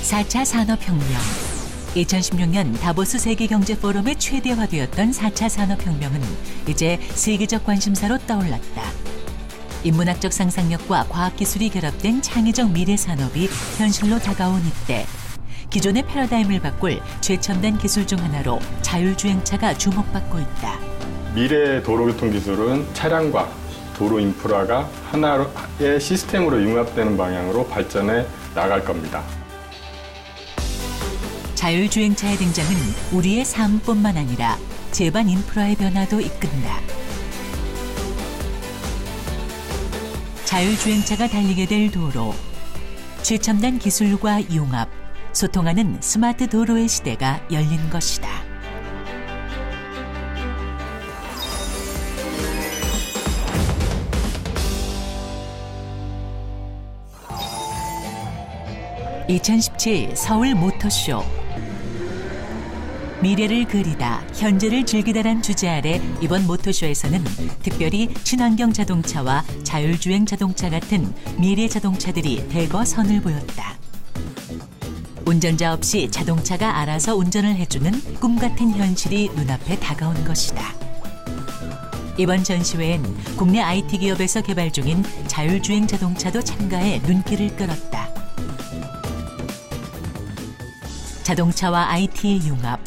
4차 산업혁명. 2016년 다보스 세계경제포럼의 최대화되었던 4차 산업혁명은 이제 세계적 관심사로 떠올랐다. 인문학적 상상력과 과학기술이 결합된 창의적 미래산업이 현실로 다가온 이때 기존의 패러다임을 바꿀 최첨단 기술 중 하나로 자율주행차가 주목받고 있다. 미래의 도로교통 기술은 차량과 도로 인프라가 하나의 시스템으로 융합되는 방향으로 발전해 나갈 겁니다. 자율주행차의 등장은 우리의 삶뿐만 아니라 제반 인프라의 변화도 이끈다. 자율주행차가 달리게 될 도로, 최첨단 기술과 융합, 소통하는 스마트 도로의 시대가 열린 것이다. (2017) 서울 모터쇼. 미래를 그리다, 현재를 즐기다란 주제 아래 이번 모터쇼에서는 특별히 친환경 자동차와 자율주행 자동차 같은 미래 자동차들이 대거 선을 보였다. 운전자 없이 자동차가 알아서 운전을 해주는 꿈 같은 현실이 눈앞에 다가온 것이다. 이번 전시회엔 국내 IT 기업에서 개발 중인 자율주행 자동차도 참가해 눈길을 끌었다. 자동차와 IT의 융합,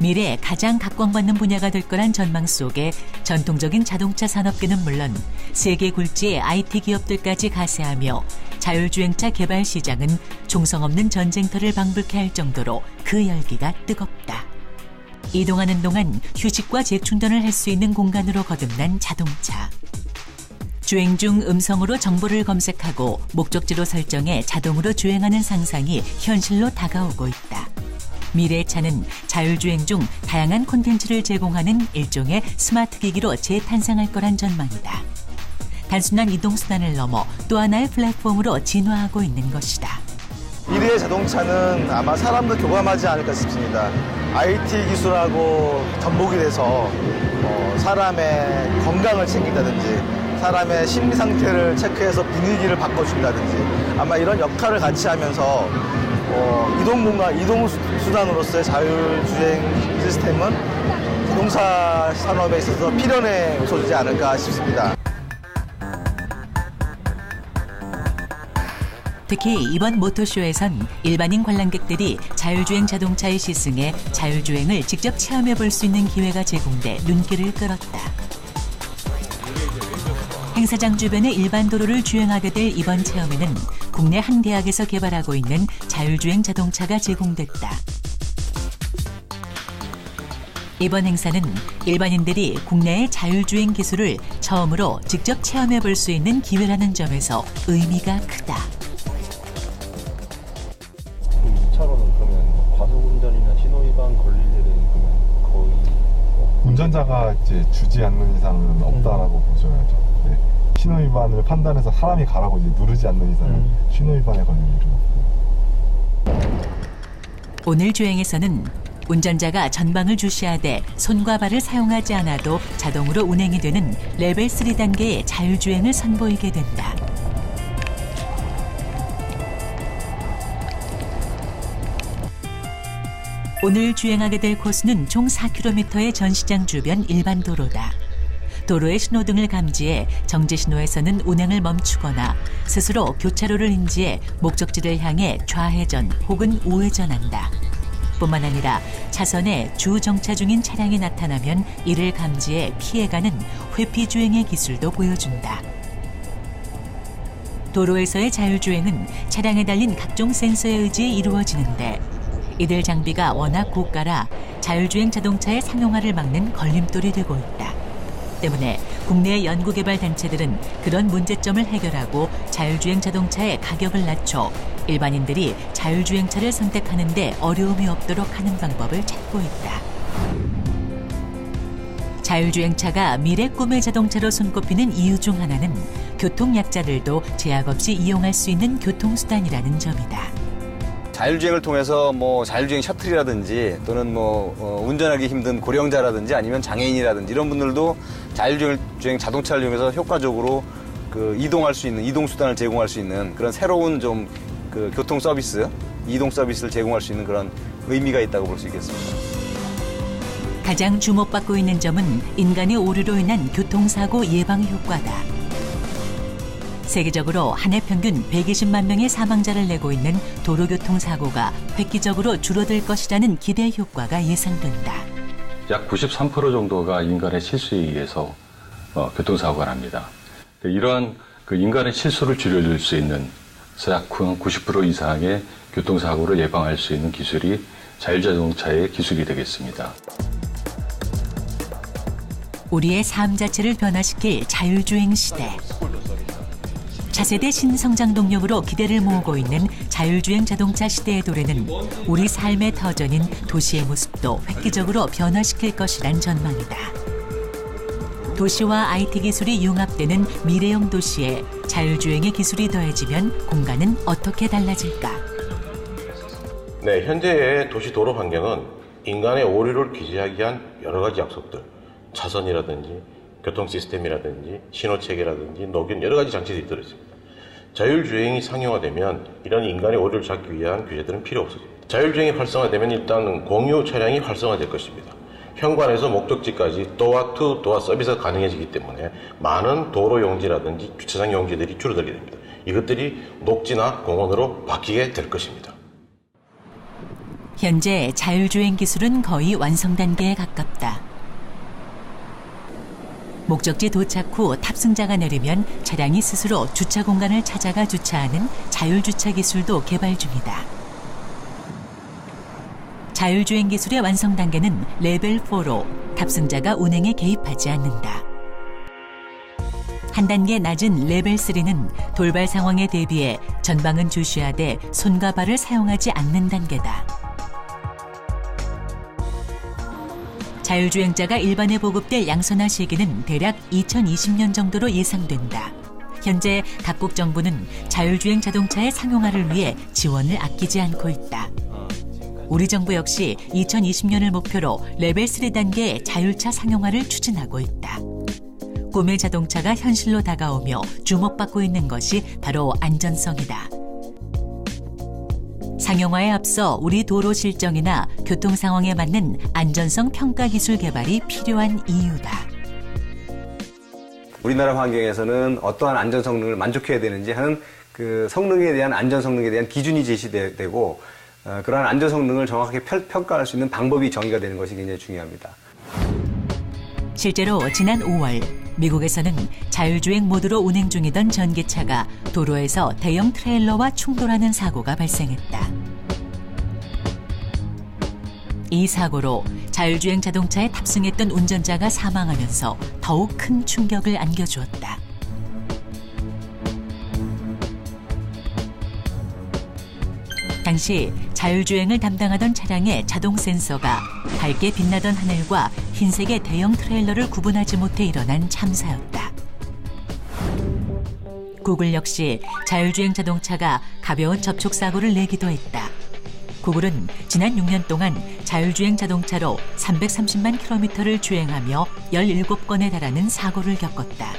미래에 가장 각광받는 분야가 될 거란 전망 속에 전통적인 자동차 산업계는 물론 세계 굴지의 IT 기업들까지 가세하며 자율주행차 개발 시장은 종성 없는 전쟁터를 방불케 할 정도로 그 열기가 뜨겁다. 이동하는 동안 휴식과 재충전을 할 수 있는 공간으로 거듭난 자동차. 주행 중 음성으로 정보를 검색하고 목적지로 설정해 자동으로 주행하는 상상이 현실로 다가오고 있다. 미래의 차는 자율주행 중 다양한 콘텐츠를 제공하는 일종의 스마트 기기로 재탄생할 거란 전망이다. 단순한 이동수단을 넘어 또 하나의 플랫폼으로 진화하고 있는 것이다. 미래의 자동차는 아마 사람도 교감하지 않을까 싶습니다. IT 기술하고 접목이 돼서 사람의 건강을 챙긴다든지 사람의 심리 상태를 체크해서 분위기를 바꿔준다든지 아마 이런 역할을 같이 하면서 이동 수단으로서의 자율주행 시스템은 자동차 산업에 있어서 필연의 요소이지 않을까 싶습니다. 특히 이번 모터쇼에선 일반인 관람객들이 자율주행 자동차에 시승해 자율주행을 직접 체험해 볼 수 있는 기회가 제공돼 눈길을 끌었다. 행사장 주변의 일반 도로를 주행하게 될 이번 체험에는 국내 한 대학에서 개발하고 있는 자율주행 자동차가 제공됐다. 이번 행사는 일반인들이 국내의 자율주행 기술을 처음으로 직접 체험해 볼 수 있는 기회라는 점에서 의미가 크다. 이 차로는 그러면 과속운전이나 신호위반 걸릴 일은 그러면 거의 운전자가 이제 주지 않는 이상은 없다라고 보셔야죠. 네. 신호위반을 판단해서 사람이 가라고 이제 누르지 않는 이상은 신호위반에 걸릴 일은 없고. 오늘 주행에서는 운전자가 전방을 주시하되 손과 발을 사용하지 않아도 자동으로 운행이 되는 레벨 3단계의 자율주행을 선보이게 된다. 오늘 주행하게 될 코스는 총 4km의 전시장 주변 일반 도로다. 도로의 신호등을 감지해 정지 신호에서는 운행을 멈추거나 스스로 교차로를 인지해 목적지를 향해 좌회전 혹은 우회전한다. 뿐만 아니라 차선에 주정차 중인 차량이 나타나면 이를 감지해 피해가는 회피주행의 기술도 보여준다. 도로에서의 자율주행은 차량에 달린 각종 센서에 의지해 이루어지는데 이들 장비가 워낙 고가라 자율주행 자동차의 상용화를 막는 걸림돌이 되고 있다. 때문에 국내 연구개발 단체들은 그런 문제점을 해결하고 자율주행 자동차의 가격을 낮춰 일반인들이 자율주행차를 선택하는 데 어려움이 없도록 하는 방법을 찾고 있다. 자율주행차가 미래 꿈의 자동차로 손꼽히는 이유 중 하나는 교통약자들도 제약 없이 이용할 수 있는 교통수단이라는 점이다. 자율주행을 통해서 자율주행 셔틀이라든지 또는 운전하기 힘든 고령자라든지 아니면 장애인이라든지 이런 분들도 자율주행 자동차를 이용해서 효과적으로 이동할 수 있는 이동수단을 제공할 수 있는 그런 새로운 좀 교통 서비스 이동 서비스를 제공할 수 있는 그런 의미가 있다고 볼 수 있겠습니다. 가장 주목받고 있는 점은 인간의 오류로 인한 교통사고 예방 효과다. 세계적으로 한 해 평균 120만 명의 사망자를 내고 있는 도로교통사고가 획기적으로 줄어들 것이라는 기대 효과가 예상된다. 약 93% 정도가 인간의 실수에 의해서 교통사고가 납니다. 이러한 인간의 실수를 줄여줄 수 있는 약 90% 이상의 교통사고를 예방할 수 있는 기술이 자율자동차의 기술이 되겠습니다. 우리의 삶 자체를 변화시킬 자율주행 시대. 차세대 신성장 동력으로 기대를 모으고 있는 자율주행 자동차 시대의 도래는 우리 삶의 터전인 도시의 모습도 획기적으로 변화시킬 것이란 전망이다. 도시와 IT 기술이 융합되는 미래형 도시에 자율주행의 기술이 더해지면 공간은 어떻게 달라질까? 네, 현재의 도시 도로 환경은 인간의 오류를 기재하기 위한 여러 가지 약속들, 차선이라든지 교통 시스템이라든지 신호체계라든지 녹인 여러 가지 장치들이 들어있습니다. 자율주행이 상용화되면 이런 인간의 오류를 잡기 위한 규제들은 필요 없어집니다. 자율주행이 활성화되면 일단 공유 차량이 활성화될 것입니다. 현관에서 목적지까지 도어 투 도어 서비스가 가능해지기 때문에 많은 도로 용지라든지 주차장 용지들이 줄어들게 됩니다. 이것들이 녹지나 공원으로 바뀌게 될 것입니다. 현재 자율주행 기술은 거의 완성 단계에 가깝다. 목적지 도착 후 탑승자가 내리면 차량이 스스로 주차 공간을 찾아가 주차하는 자율주차 기술도 개발 중이다. 자율주행 기술의 완성 단계는 레벨 4로 탑승자가 운행에 개입하지 않는다. 한 단계 낮은 레벨 3는 돌발 상황에 대비해 전방은 주시하되 손과 발을 사용하지 않는 단계다. 자율주행자가 일반에 보급될 양선화 시기는 대략 2020년 정도로 예상된다. 현재 각국 정부는 자율주행 자동차의 상용화를 위해 지원을 아끼지 않고 있다. 우리 정부 역시 2020년을 목표로 레벨 3 단계의 자율차 상용화를 추진하고 있다. 꿈의 자동차가 현실로 다가오며 주목받고 있는 것이 바로 안전성이다. 상용화에 앞서 우리 도로 실정이나 교통 상황에 맞는 안전성 평가 기술 개발이 필요한 이유다. 우리나라 환경에서는 어떠한 안전 성능을 만족해야 되는지 하는 그 성능에 대한 안전 성능에 대한 기준이 제시되고 그러한 안전 성능을 정확하게 평가할 수 있는 방법이 정의가 되는 것이 굉장히 중요합니다. 실제로 지난 5월 미국에서는 자율주행 모드로 운행 중이던 전기차가 도로에서 대형 트레일러와 충돌하는 사고가 발생했다. 이 사고로 자율주행 자동차에 탑승했던 운전자가 사망하면서 더욱 큰 충격을 안겨주었다. 당시 자율주행을 담당하던 차량의 자동 센서가 밝게 빛나던 하늘과 흰색의 대형 트레일러를 구분하지 못해 일어난 참사였다. 구글 역시 자율주행 자동차가 가벼운 접촉사고를 내기도 했다. 구글은 지난 6년 동안 자율주행 자동차로 330만 킬로미터를 주행하며 17건에 달하는 사고를 겪었다.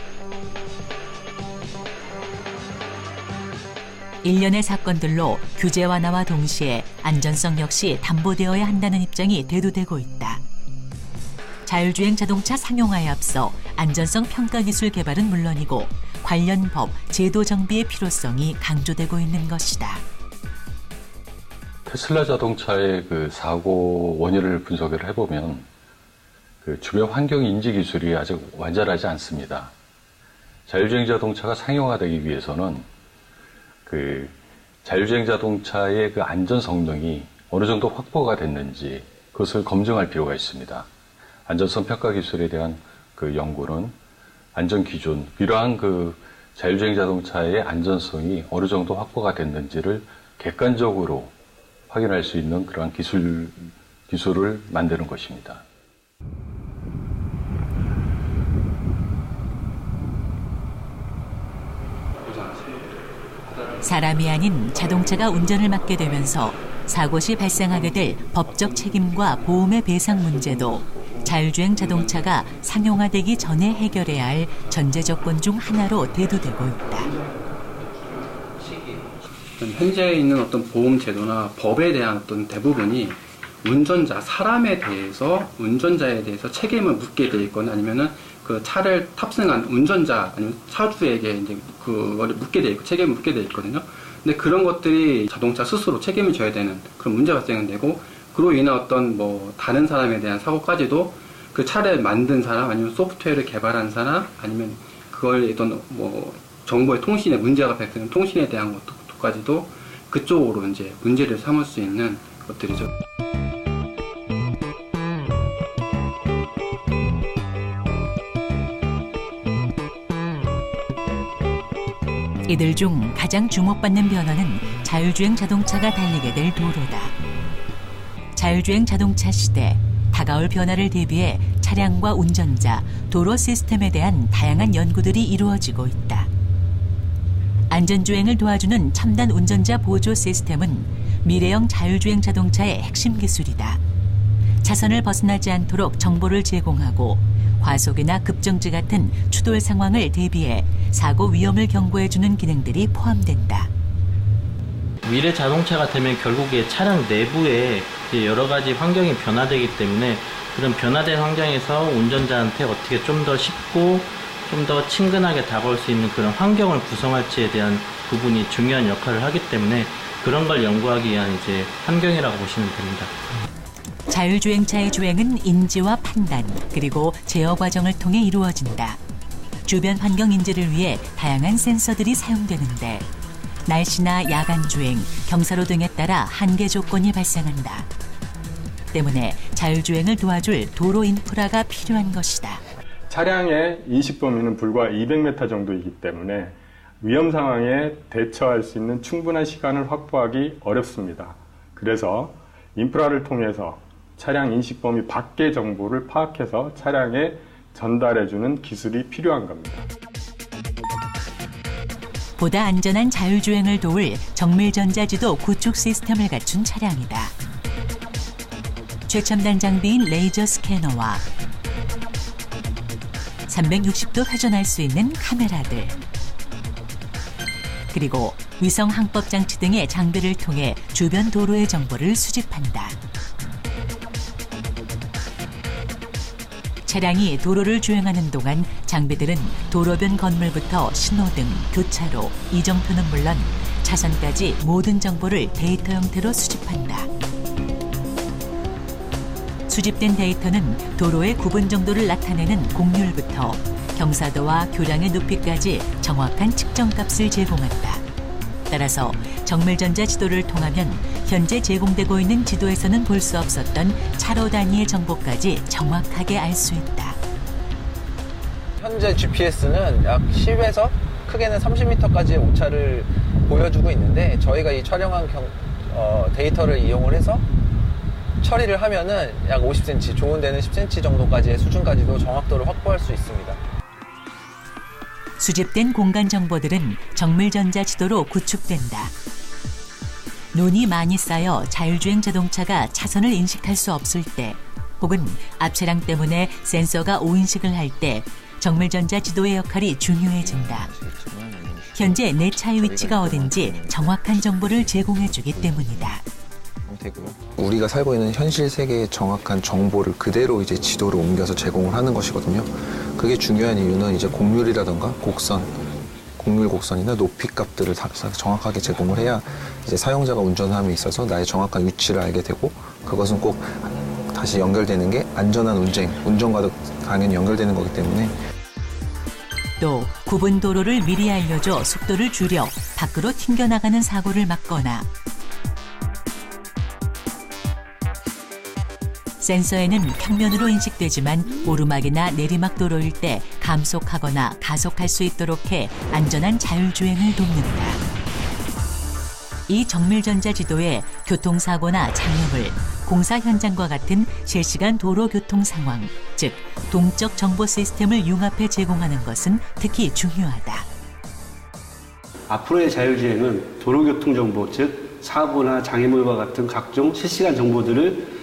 일련의 사건들로 규제 완화와 동시에 안전성 역시 담보되어야 한다는 입장이 대두되고 있다. 자율주행 자동차 상용화에 앞서 안전성 평가 기술 개발은 물론이고 관련 법, 제도 정비의 필요성이 강조되고 있는 것이다. 테슬라 자동차의 그 사고 원인을 분석을 해보면 그 주변 환경 인지 기술이 아직 완전하지 않습니다. 자율주행 자동차가 상용화되기 위해서는 그 자율주행 자동차의 그 안전 성능이 어느 정도 확보가 됐는지 그것을 검증할 필요가 있습니다. 안전성 평가 기술에 대한 그 연구는 안전 기준, 이러한 그 자율주행 자동차의 안전성이 어느 정도 확보가 됐는지를 객관적으로 확인할 수 있는 그러한 기술을 만드는 것입니다. 사람이 아닌 자동차가 운전을 맡게 되면서 사고 시 발생하게 될 법적 책임과 보험의 배상 문제도 자율주행 자동차가 상용화되기 전에 해결해야 할 전제 조건 중 하나로 대두되고 있다. 현재 있는 어떤 보험 제도나 법에 대한 어떤 대부분이 운전자, 사람에 대해서 운전자에 대해서 책임을 묻게 돼 있거나 아니면은 그 차를 탑승한 운전자 아니면 차주에게 이제 그거를 묻게 돼 있고 책임을 묻게 돼 있거든요. 근데 그런 것들이 자동차 스스로 책임을 져야 되는 그런 문제가 발생은 되고 그로 인한 어떤 뭐 다른 사람에 대한 사고까지도 그 차를 만든 사람 아니면 소프트웨어를 개발한 사람 아니면 그걸 어떤 뭐 정보의 통신에 문제가 발생한 통신에 대한 것까지도 그쪽으로 이제 문제를 삼을 수 있는 것들이죠. 이들 중 가장 주목받는 변화는 자율주행 자동차가 달리게 될 도로다. 자율주행 자동차 시대, 다가올 변화를 대비해 차량과 운전자, 도로 시스템에 대한 다양한 연구들이 이루어지고 있다. 안전주행을 도와주는 첨단 운전자 보조 시스템은 미래형 자율주행 자동차의 핵심 기술이다. 차선을 벗어나지 않도록 정보를 제공하고 과속이나 급정지 같은 추돌 상황을 대비해 사고 위험을 경고해주는 기능들이 포함된다. 미래 자동차가 되면 결국에 차량 내부에 여러 가지 환경이 변화되기 때문에 그런 변화된 환경에서 운전자한테 어떻게 좀 더 쉽고 좀 더 친근하게 다가올 수 있는 그런 환경을 구성할지에 대한 부분이 중요한 역할을 하기 때문에 그런 걸 연구하기 위한 이제 환경이라고 보시면 됩니다. 자율주행차의 주행은 인지와 판단, 그리고 제어 과정을 통해 이루어진다. 주변 환경 인지를 위해 다양한 센서들이 사용되는데 날씨나 야간 주행, 경사로 등에 따라 한계 조건이 발생한다. 때문에 자율주행을 도와줄 도로 인프라가 필요한 것이다. 차량의 인식 범위는 불과 200m 정도이기 때문에 위험 상황에 대처할 수 있는 충분한 시간을 확보하기 어렵습니다. 그래서 인프라를 통해서 차량 인식 범위 밖의 정보를 파악해서 차량에 전달해주는 기술이 필요한 겁니다. 보다 안전한 자율주행을 도울 정밀전자지도 구축 시스템을 갖춘 차량이다. 최첨단 장비인 레이저 스캐너와 360도 회전할 수 있는 카메라들, 그리고 위성 항법 장치 등의 장비를 통해 주변 도로의 정보를 수집한다. 차량이 도로를 주행하는 동안 장비들은 도로변 건물부터 신호등, 교차로, 이정표는 물론 차선까지 모든 정보를 데이터 형태로 수집한다. 수집된 데이터는 도로의 구분 정도를 나타내는 곡률부터 경사도와 교량의 높이까지 정확한 측정값을 제공한다. 따라서 정밀전자 지도를 통하면 현재 제공되고 있는 지도에서는 볼 수 없었던 차로 단위의 정보까지 정확하게 알 수 있다. 현재 GPS는 약 10에서 크게는 30m까지의 오차를 보여주고 있는데 저희가 이 촬영한 데이터를 이용을 해서 처리를 하면은 약 50cm, 좋은 데는 10cm 정도까지의 수준까지도 정확도를 확보할 수 있습니다. 수집된 공간 정보들은 정밀전자 지도로 구축된다. 눈이 많이 쌓여 자율주행 자동차가 차선을 인식할 수 없을 때, 혹은 앞 차량 때문에 센서가 오인식을 할 때 정밀전자 지도의 역할이 중요해진다. 현재 내 차의 위치가 어딘지 정확한 정보를 제공해주기 때문이다. 우리가 살고 있는 현실 세계의 정확한 정보를 그대로 이제 지도로 옮겨서 제공을 하는 것이거든요. 그게 중요한 이유는 이제 곡률이라던가 곡률 곡선이나 높이 값들을 정확하게 제공을 해야 이제 사용자가 운전함에 있어서 나의 정확한 위치를 알게 되고, 그것은 꼭 다시 연결되는 게 안전한 운전과도 당연히 연결되는 거기 때문에. 또 구분 도로를 미리 알려줘 속도를 줄여 밖으로 튕겨나가는 사고를 막거나, 센서에는 평면으로 인식되지만 오르막이나 내리막 도로일 때 감속하거나 가속할 수 있도록 해 안전한 자율주행을 돕는다. 이 정밀전자 지도에 교통사고나 장애물, 공사 현장과 같은 실시간 도로 교통 상황, 즉 동적 정보 시스템을 융합해 제공하는 것은 특히 중요하다. 앞으로의 자율주행은 도로교통정보, 즉 사고나 장애물과 같은 각종 실시간 정보들을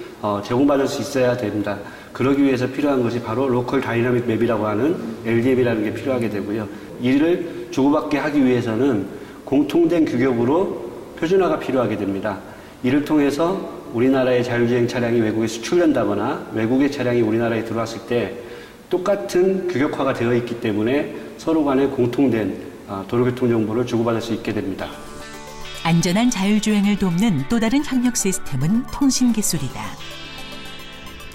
제공받을 수 있어야 됩니다. 그러기 위해서 필요한 것이 바로 로컬 다이나믹 맵이라고 하는 LDM이라는 게 필요하게 되고요. 이를 주고받게 하기 위해서는 공통된 규격으로 표준화가 필요하게 됩니다. 이를 통해서 우리나라의 자율주행 차량이 외국에 수출된다거나 외국의 차량이 우리나라에 들어왔을 때 똑같은 규격화가 되어 있기 때문에 서로 간에 공통된 도로교통 정보를 주고받을 수 있게 됩니다. 안전한 자율주행을 돕는 또 다른 협력 시스템은 통신기술이다.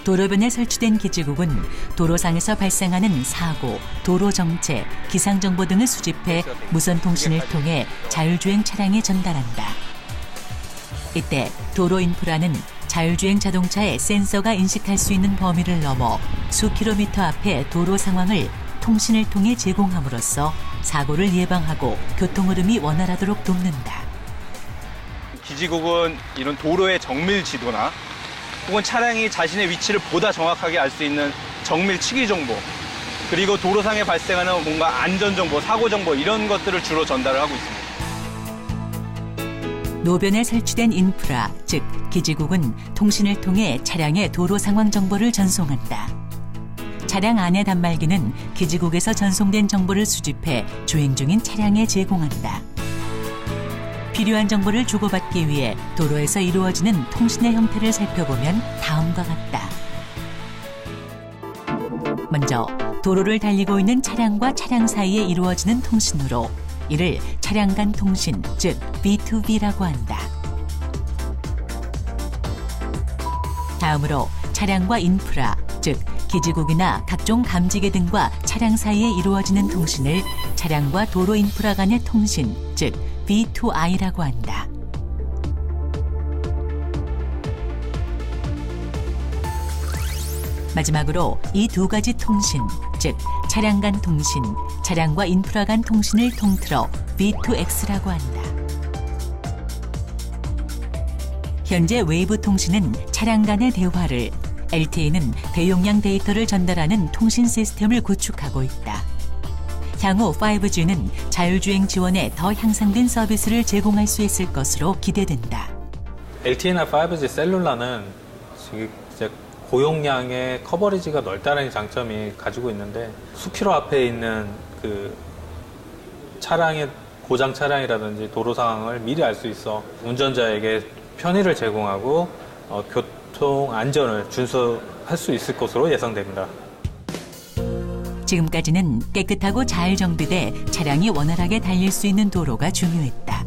도로변에 설치된 기지국은 도로상에서 발생하는 사고, 도로 정체, 기상 정보 등을 수집해 무선 통신을 통해 자율주행 차량에 전달한다. 이때 도로 인프라는 자율주행 자동차의 센서가 인식할 수 있는 범위를 넘어 수 킬로미터 앞의 도로 상황을 통신을 통해 제공함으로써 사고를 예방하고 교통 흐름이 원활하도록 돕는다. 기지국은 이런 도로의 정밀 지도나 혹은 차량이 자신의 위치를 보다 정확하게 알 수 있는 정밀 치기 정보, 그리고 도로상에 발생하는 뭔가 안전 정보, 사고 정보 이런 것들을 주로 전달을 하고 있습니다. 노변에 설치된 인프라, 즉 기지국은 통신을 통해 차량의 도로 상황 정보를 전송한다. 차량 안의 단말기는 기지국에서 전송된 정보를 수집해 주행 중인 차량에 제공한다. 필요한 정보를 주고받기 위해 도로에서 이루어지는 통신의 형태를 살펴보면 다음과 같다. 먼저 도로를 달리고 있는 차량과 차량 사이에 이루어지는 통신으로 이를 차량 간 통신, 즉 B2B라고 한다. 다음으로 차량과 인프라, 즉 기지국이나 각종 감지계 등과 차량 사이에 이루어지는 통신을 차량과 도로 인프라 간의 통신, 즉 B2I라고 한다. 마지막으로 이 두 가지 통신, 즉 차량 간 통신, 차량과 인프라 간 통신을 통틀어 B2X라고 한다. 현재 웨이브 통신은 차량 간의 대화를, LTE는 대용량 데이터를 전달하는 통신 시스템을 구축하고 있다. 향후 5G는 자율주행 지원에 더 향상된 서비스를 제공할 수 있을 것으로 기대된다. LTE나 5G 셀룰라는 이제 고용량의 커버리지가 넓다는 장점이 가지고 있는데 수키로 앞에 있는 그 차량의 고장 차량이라든지 도로 상황을 미리 알 수 있어 운전자에게 편의를 제공하고 교통 안전을 준수할 수 있을 것으로 예상됩니다. 지금까지는 깨끗하고 잘 정비돼 차량이 원활하게 달릴 수 있는 도로가 중요했다.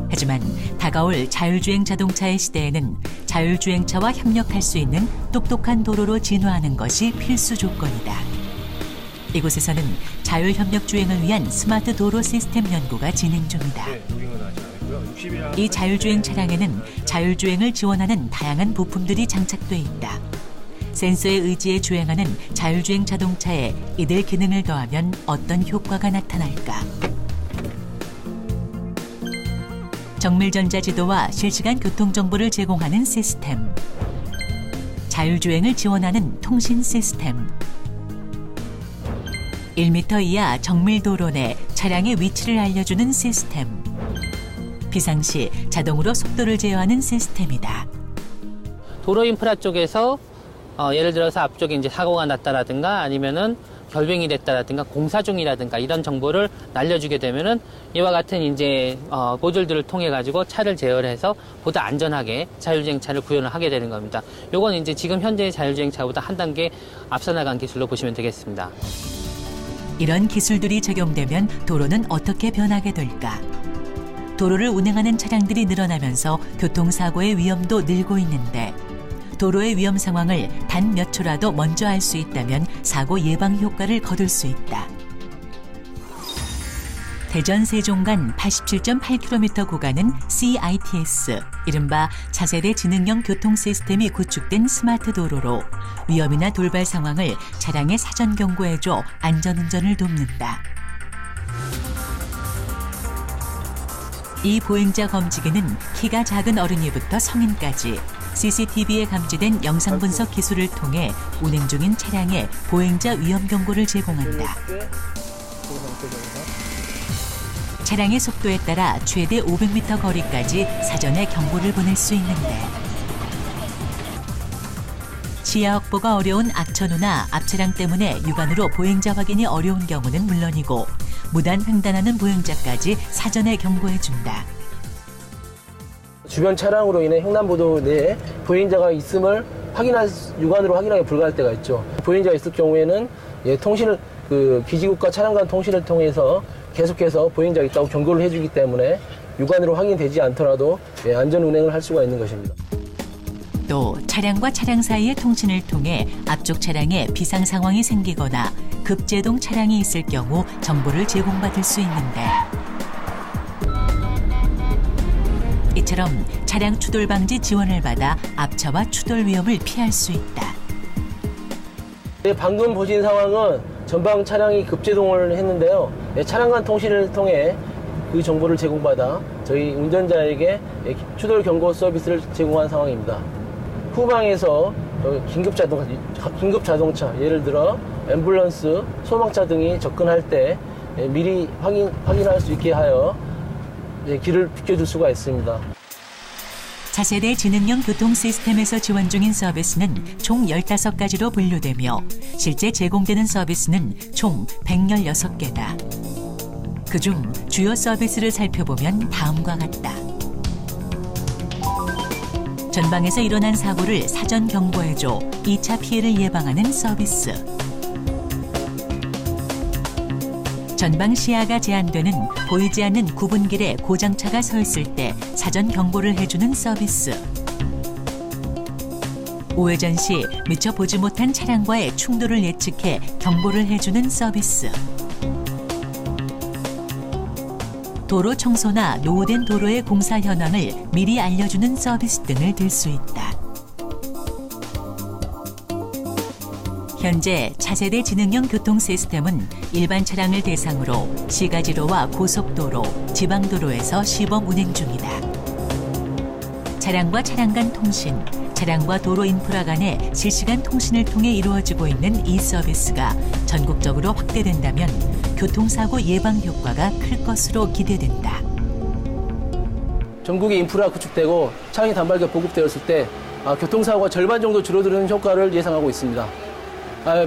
하지만 다가올 자율주행 자동차의 시대에는 자율주행차와 협력할 수 있는 똑똑한 도로로 진화하는 것이 필수 조건이다. 이곳에서는 자율협력주행을 위한 스마트 도로 시스템 연구가 진행 중이다. 이 자율주행 차량에는 자율주행을 지원하는 다양한 부품들이 장착돼 있다. 센서에 의지해 주행하는 자율주행 자동차에 이들 기능을 더하면 어떤 효과가 나타날까? 정밀전자 지도와 실시간 교통정보를 제공하는 시스템, 자율주행을 지원하는 통신 시스템, 1m 이하 정밀도로 내 차량의 위치를 알려주는 시스템, 비상시 자동으로 속도를 제어하는 시스템이다. 도로 인프라 쪽에서 예를 들어서 앞쪽에 이제 사고가 났다라든가 아니면은 결빙이 됐다라든가 공사 중이라든가 이런 정보를 날려주게 되면은 이와 같은 이제 모듈들을 통해 가지고 차를 제어해서 보다 안전하게 자율주행차를 구현을 하게 되는 겁니다. 요건 이제 지금 현재의 자율주행차보다 한 단계 앞서 나간 기술로 보시면 되겠습니다. 이런 기술들이 적용되면 도로는 어떻게 변하게 될까? 도로를 운행하는 차량들이 늘어나면서 교통사고의 위험도 늘고 있는데 도로의 위험 상황을 단 몇 초라도 먼저 알 수 있다면 사고 예방 효과를 거둘 수 있다. 대전 세종 간 87.8km 구간은 CITS, 이른바 차세대 지능형 교통 시스템이 구축된 스마트 도로로 위험이나 돌발 상황을 차량에 사전 경고해줘 안전운전을 돕는다. 이 보행자 검지기는 키가 작은 어린이부터 성인까지 CCTV에 감지된 영상 분석 기술을 통해 운행 중인 차량에 보행자 위험 경고를 제공한다. 차량의 속도에 따라 최대 500m 거리까지 사전에 경고를 보낼 수 있는데 시야 확보가 어려운 악천후나 앞차량 때문에 육안으로 보행자 확인이 어려운 경우는 물론이고 무단 횡단하는 보행자까지 사전에 경고해준다. 주변 차량으로 인해 횡단보도 내에 보행자가 있음을 육안으로 확인하기 불가할 때가 있죠. 보행자가 있을 경우에는 통신을 기지국과 차량 간 통신을 통해서 계속해서 보행자가 있다고 경고를 해주기 때문에 육안으로 확인되지 않더라도 안전 운행을 할 수가 있는 것입니다. 또 차량과 차량 사이의 통신을 통해 앞쪽 차량에 비상 상황이 생기거나 급제동 차량이 있을 경우 정보를 제공받을 수 있는데, 이처럼 차량 추돌 방지 지원을 받아 앞차와 추돌 위험을 피할 수 있다. 방금 보신 상황은 전방 차량이 급제동을 했는데요. 차량 간 통신을 통해 그 정보를 제공받아 저희 운전자에게 추돌 경고 서비스를 제공한 상황입니다. 후방에서 긴급 자동차, 예를 들어 앰뷸런스, 소방차 등이 접근할 때 미리 확인할 수 있게 하여 길을 비켜줄 수가 있습니다. 차세대 지능형 교통 시스템에서 지원 중인 서비스는 총 15가지로 분류되며 실제 제공되는 서비스는 총 116개다. 그중 주요 서비스를 살펴보면 다음과 같다. 전방에서 일어난 사고를 사전 경보해줘 2차 피해를 예방하는 서비스. 전방 시야가 제한되는 보이지 않는 구분길에 고장차가 서 있을 때 사전 경보를 해주는 서비스. 우회전 시 미처 보지 못한 차량과의 충돌을 예측해 경보를 해주는 서비스. 도로 청소나 노후된 도로의 공사 현황을 미리 알려주는 서비스 등을 들 수 있다. 현재 차세대 지능형 교통 시스템은 일반 차량을 대상으로 시가지로와 고속도로, 지방도로에서 시범 운행 중이다. 차량과 차량 간 통신, 차량과 도로 인프라 간의 실시간 통신을 통해 이루어지고 있는 이 서비스가 전국적으로 확대된다면 교통사고 예방 효과가 클 것으로 기대된다. 전국의 인프라가 구축되고 차량이 단발기가 보급되었을 때 교통사고가 절반 정도 줄어드는 효과를 예상하고 있습니다.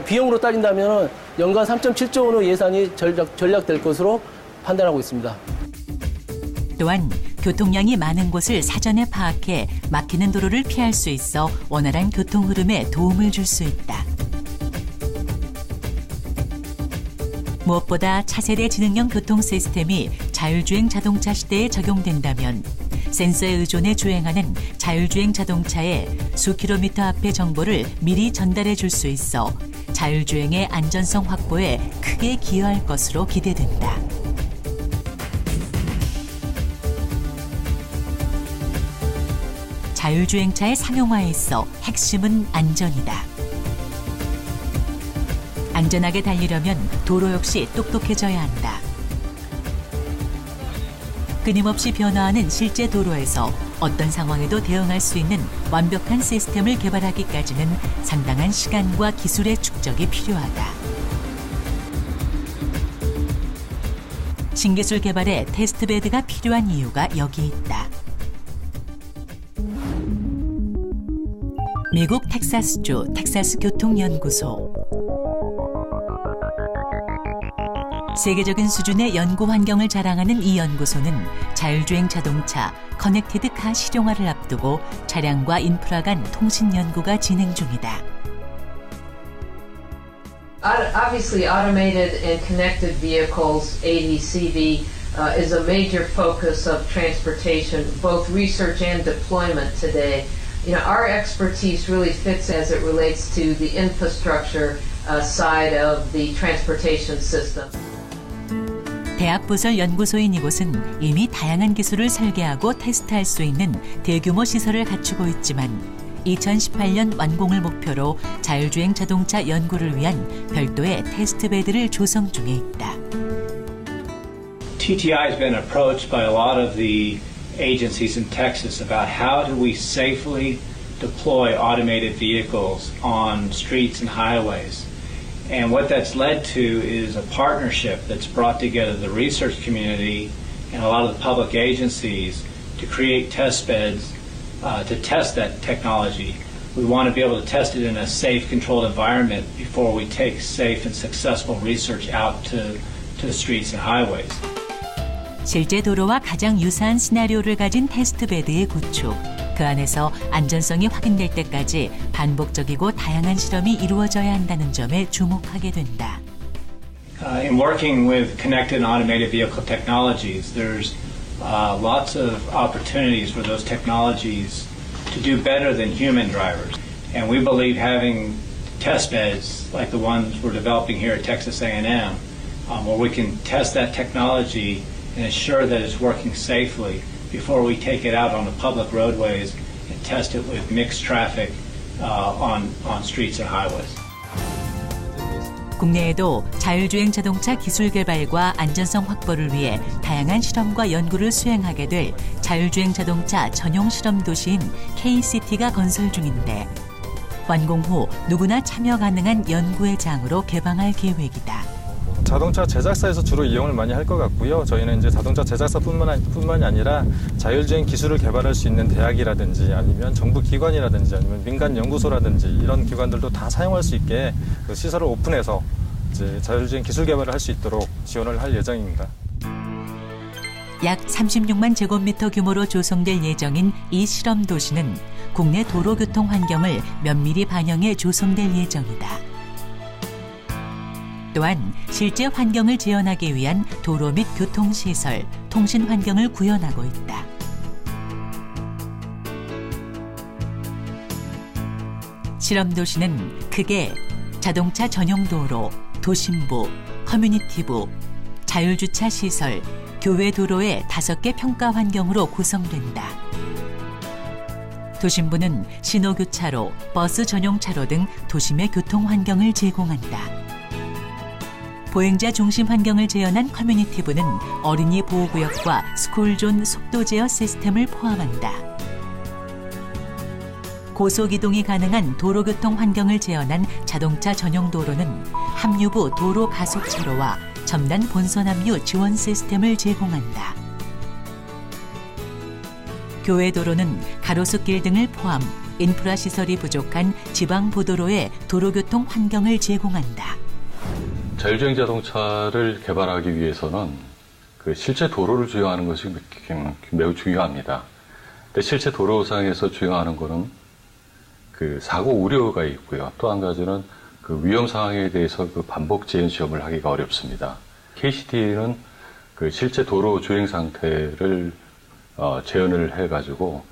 비용으로 따진다면 연간 3.7조 원의 예산이 절약될 것으로 판단하고 있습니다. 또한 교통량이 많은 곳을 사전에 파악해 막히는 도로를 피할 수 있어 원활한 교통 흐름에 도움을 줄 수 있다. 무엇보다 차세대 지능형 교통 시스템이 자율주행 자동차 시대에 적용된다면 센서에 의존해 주행하는 자율주행 자동차에 수 킬로미터 앞의 정보를 미리 전달해 줄 수 있어 자율주행의 안전성 확보에 크게 기여할 것으로 기대된다. 자율주행차의 상용화에 있어 핵심은 안전이다. 안전하게 달리려면 도로 역시 똑똑해져야 한다. 끊임없이 변화하는 실제 도로에서 어떤 상황에도 대응할 수 있는 완벽한 시스템을 개발하기까지는 상당한 시간과 기술의 축적이 필요하다. 신기술 개발에 테스트베드가 필요한 이유가 여기 있다. 미국 텍사스주 텍사스 교통연구소. 세계적인 수준의 연구 환경을 자랑하는 이 연구소는 자율주행 자동차, 커넥티드 카 실용화를 앞두고 차량과 인프라 간 통신 연구가 진행 중이다. Obviously, automated and connected vehicles, ADCV, is a major focus of transportation, both research and deployment today. Our expertise really fits as it relates to the infrastructure side of the transportation system. 대학 부설 연구소인 이곳은 이미 다양한 기술을 설계하고 테스트할 수 있는 대규모 시설을 갖추고 있지만 2018년 완공을 목표로 자율주행 자동차 연구를 위한 별도의 테스트베드를 조성 중에 있다. TTI has been approached by a lot of the agencies in Texas about how do we safely deploy automated vehicles on streets and highways. And what that's led to is a partnership that's brought together the research community and a lot of the public agencies to create test beds to test that technology. We want to be able to test it in a safe, controlled environment before we take safe and successful research out to the streets and highways. 실제 도로와 가장 유사한 시나리오를 가진 테스트베드의 구축, 그 안에서 안전성이 확인될 때까지 반복적이고 다양한 실험이 이루어져야 한다는 점에 주목하게 된다. In working with connected and automated vehicle technologies, there's lots of opportunities for those technologies to do better than human drivers. And we believe having test beds like the ones we're developing here at Texas A&M, where we can test that technology and ensure that it's working safely before we take it out on the public roadways and test it with mixed traffic on streets and highways. 국내에도 자율주행 자동차 기술 개발과 안전성 확보를 위해 다양한 실험과 연구를 수행하게 될 자율주행 자동차 전용 실험 도시인 K-City가 건설 중인데 완공 후 누구나 참여 가능한 연구의 장으로 개방할 계획이다. 자동차 제작사에서 주로 이용을 많이 할 것 같고요. 저희는 이제 자동차 제작사뿐만이 아니라 자율주행 기술을 개발할 수 있는 대학이라든지 아니면 정부 기관이라든지 아니면 민간 연구소라든지 이런 기관들도 다 사용할 수 있게 그 시설을 오픈해서 이제 자율주행 기술 개발을 할 수 있도록 지원을 할 예정입니다. 약 36만 제곱미터 규모로 조성될 예정인 이 실험 도시는 국내 도로교통 환경을 면밀히 반영해 조성될 예정이다. 또한 실제 환경을 재현하기 위한 도로 및 교통시설, 통신 환경을 구현하고 있다. 실험 도시는 크게 자동차 전용 도로, 도심부, 커뮤니티부, 자율주차 시설, 교외 도로의 5개 평가 환경으로 구성된다. 도심부는 신호교차로, 버스 전용차로 등 도심의 교통 환경을 제공한다. 보행자 중심 환경을 재현한 커뮤니티부는 어린이 보호구역과 스쿨존 속도 제어 시스템을 포함한다. 고속이동이 가능한 도로교통 환경을 재현한 자동차 전용 도로는 합류부 도로 가속차로와 첨단 본선 합류 지원 시스템을 제공한다. 교외 도로는 가로수길 등을 포함 인프라 시설이 부족한 지방 보도로의 도로교통 환경을 제공한다. 자율주행 자동차를 개발하기 위해서는 그 실제 도로를 주행하는 것이 매우 중요합니다. 근데 실제 도로상에서 주행하는 것은 그 사고 우려가 있고요. 또 한 가지는 그 위험 상황에 대해서 그 반복 재현 시험을 하기가 어렵습니다. K-City는 그 실제 도로 주행 상태를 재현을 해가지고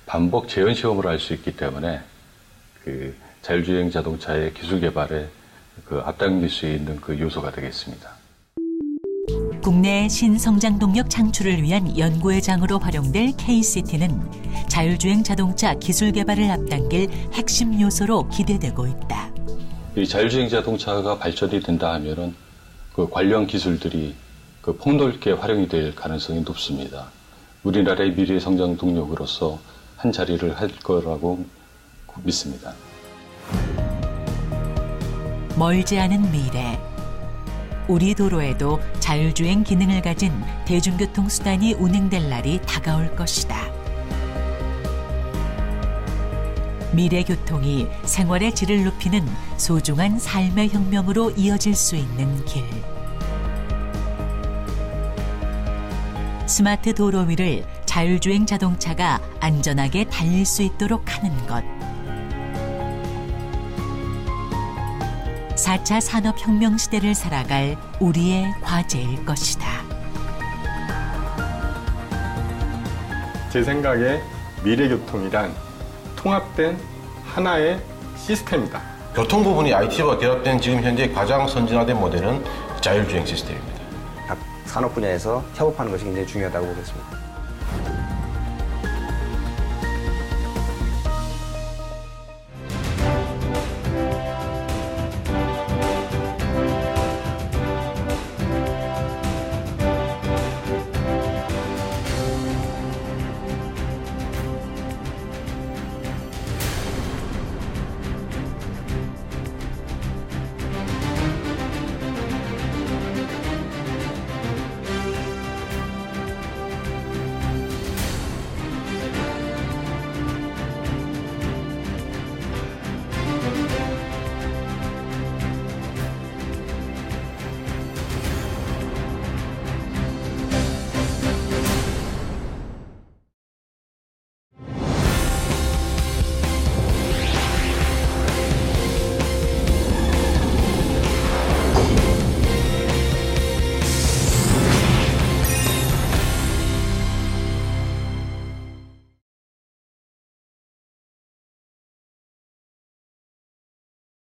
반복 재현 시험을 할 수 있기 때문에 그 자율주행 자동차의 기술 개발에 그 앞당길 수 있는 그 요소가 되겠습니다. 국내 신성장 동력 창출을 위한 연구의 장으로 활용될 K-City는 자율주행 자동차 기술 개발을 앞당길 핵심 요소로 기대되고 있다. 이 자율주행 자동차가 발전이 된다 하면은 그 관련 기술들이 그 폭넓게 활용이 될 가능성이 높습니다. 우리나라의 미래 성장 동력으로서 한 자리를 할 거라고 믿습니다. 멀지 않은 미래, 우리 도로에도 자율주행 기능을 가진 대중교통 수단이 운행될 날이 다가올 것이다. 미래 교통이 생활의 질을 높이는 소중한 삶의 혁명으로 이어질 수 있는 길. 스마트 도로 위를 자율주행 자동차가 안전하게 달릴 수 있도록 하는 것. 4차 산업혁명 시대를 살아갈 우리의 과제일 것이다. 제 생각에 미래교통이란 통합된 하나의 시스템이다. 교통 부분이 IT와 결합된 지금 현재 가장 선진화된 모델은 자율주행 시스템입니다. 각 산업 분야에서 협업하는 것이 굉장히 중요하다고 보겠습니다.